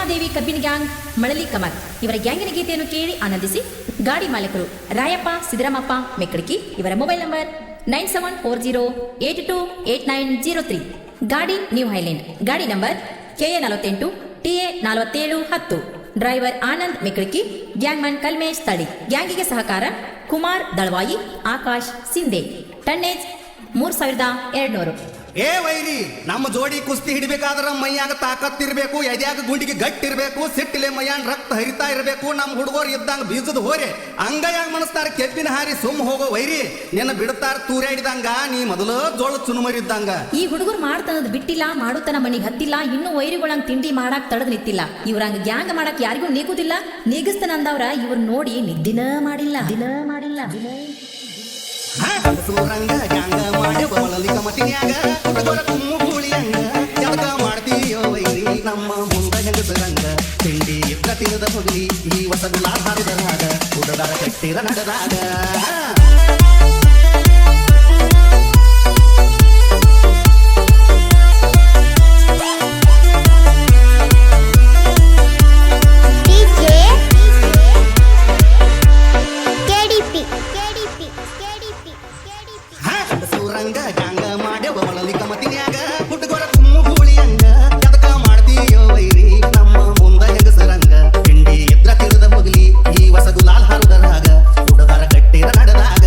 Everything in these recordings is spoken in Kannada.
ಮಹಾದೇವಿ ಕಬ್ಬಿನ ಗ್ಯಾಂಗ್ ಮಳಲಿ ಕಮಲ್ ಇವರ ಗ್ಯಾಂಗಿನ ಗೀತೆಯನ್ನು ಕೇಳಿ ಆನಂದಿಸಿ. ಗಾಡಿ ಮಾಲೀಕರು ರಾಯಪ್ಪ ಸಿದ್ದರಾಮಪ್ಪ ಮೆಕ್ಕಡಿಕಿ. ಇವರ ಮೊಬೈಲ್ ನಂಬರ್ 9740828903. ಗಾಡಿ ನ್ಯೂ ಹೈಲ್ಯಾಂಡ್. ಗಾಡಿ number KA 48 TA 4710. Driver Anand Mekkadiki. Gangman Kalmesh Tali. ಗ್ಯಾಂಗಿಗೆ ಸಹಕಾರ ಕುಮಾರ್ ದಳವಾಯಿ, ಆಕಾಶ್ ಸಿಂಧೆ. ಟನ್ನೇಜ್ 3200. ಏ ವೈರಿ, ನಮ್ಮ ಜೋಡಿ ಕುಸ್ತಿ ಹಿಡಿಬೇಕಾದ್ರ ಮೈಯಾಗ ತಾಕತ್ತಿರ್ಬೇಕು, ಎದ್ಯಾಗ ಗುಂಡಿಗೆ ಗಟ್ಟಿರ್ಬೇಕು, ಸಿಟ್ಟಿಲೆ ಮೈಯಾನ್ ರಕ್ತ ಹರಿತಾ ಇರಬೇಕು. ನಮ್ಮ ಹುಡುಗರು ಇದ್ದಂಗ ಬೀಜದ ಹೋರೆ ಅಂಗಯಾಗ ಮನಸ್ತಾರ ಕೆಬ್ಬಿನ ಹಾರಿ ಸುಮ್ ಹೋಗೋ ವೈರಿ. ನಿನ್ನ ಬಿಡ್ತಾರ ತೂರಾಡಿದಂಗ, ನೀ ಮೊದಲು ಜೋಳ ಚುನುಮರಿದ್ದಂಗ. ಈ ಹುಡುಗರು ಮಾಡ್ತನದ್ ಬಿಟ್ಟಿಲ್ಲ, ಮಾಡುತ್ತನ ಮನಿಗ್ ಹತ್ತಿಲ್ಲ, ಇನ್ನು ವೈರಿಗಳಂಗ್ ತಿಂಡಿ ಮಾಡಾಕ್ ತಡದ್ ನಿಂತಿಲ್ಲ. ಇವ್ರಂಗ ಗ್ಯಾಂಗ್ ಮಾಡಕ್ ಯಾರಿಗೂ ನೀಗುದಿಲ್ಲ. ನೀಗಿಸ್ತಾನ ಅಂದವ್ರ ಇವ್ರ ನೋಡಿ ನಿದ್ದಿನ ಮಾಡಿಲ್ಲ. ಸೂರಂಗ ಗ್ಯಾಂಗ ಮಾಡಿ ಬವಳಲಿ ಕಮತಿನ್ಯಾಗ ಹುಡುಗರ ಕುಮ್ಮು ಗೂಳಿಯಂಗ ಎದಕ ಮಾಡ್ತೀಯೋ ವೈರಿ ನಮ್ಮ ಮುಂದ ಹೆಂಗಸರಂಗ. ತಿಂಡಿ ಇದ್ದ ತಿನ್ನದ ಹೋಗಲಿ ಈ ಹೊಸಗುಲ ಹಾರಿದರಾಗ ಹುಡುಗರ ಕಟ್ಟಿರ ನಡೆದಾಗ. ಸೂರಂಗ ಗ್ಯಾಂಗ ಮಾಡಿ ಬವಳಲಿ ಕಮತಿನ್ಯಾಗ ಹುಡುಗರ ಕುಮ್ಮು ಗೂಳಿಯಂಗ ಎದಕ ಮಾಡ್ತೀಯೋ ವೈರಿ ನಮ್ಮ ಮುಂದ ಹೆಂಗಸರಂಗ. ತಿಂಡಿ ಎದ್ರ ತಿನ್ನದ ಹೋಗಲಿ ಈ ಹೊಸ ಗುಲಾಲ್ ಹಾರುದರಾಗ ಹುಡುಗರ ಕಟ್ಟಿರ ನಡೆದಾಗ.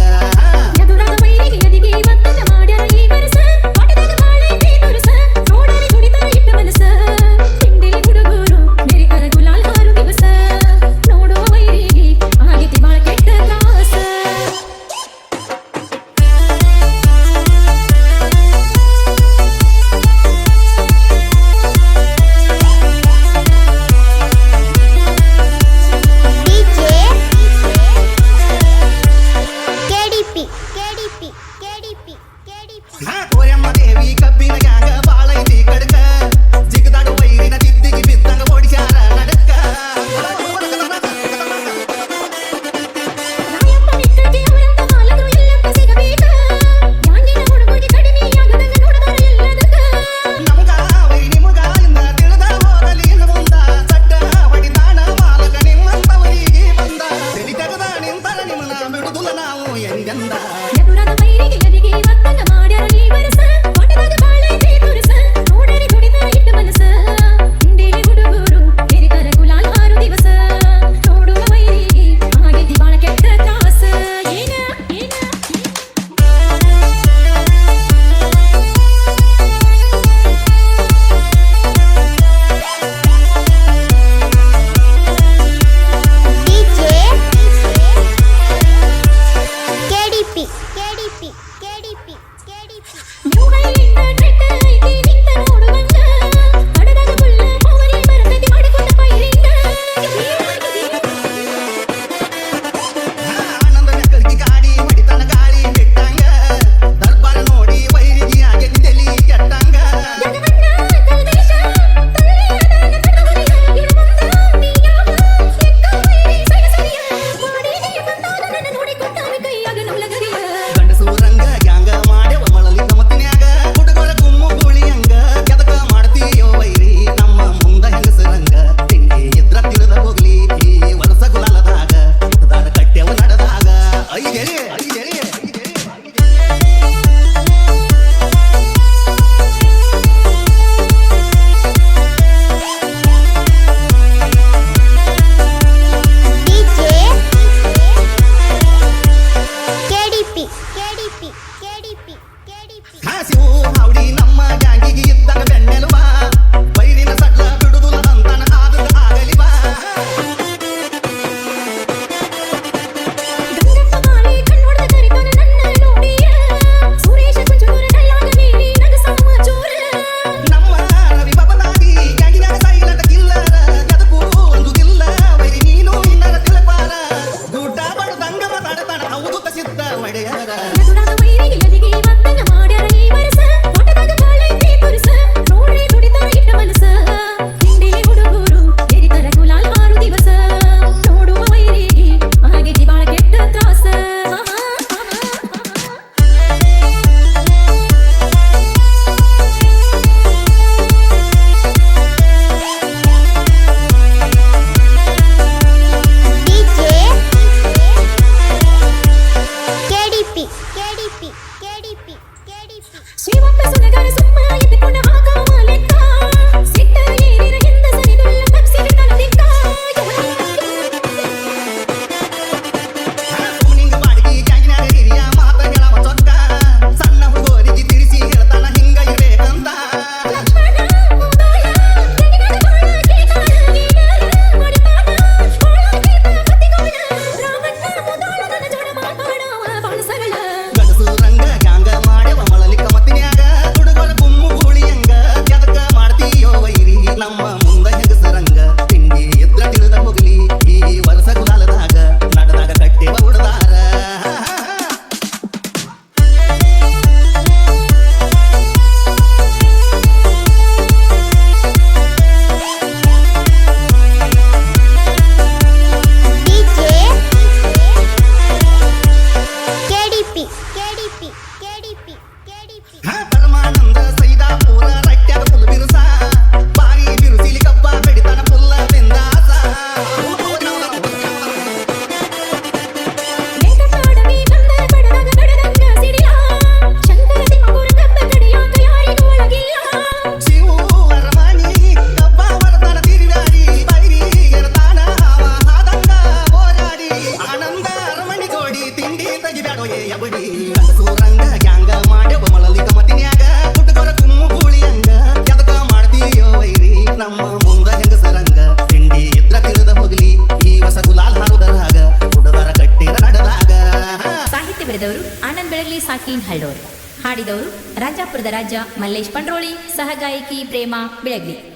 ಇನ್ ಹಳ್ಳೋರ್. ಹಾಡಿದವರು ರಾಜಾಪುರದ ರಾಜ ಮಲ್ಲೇಶ್ ಪಂಡ್ರೋಳಿ, ಸಹಗಾಯಕಿ ಪ್ರೇಮ ಬೆಳಗ್ಲಿ.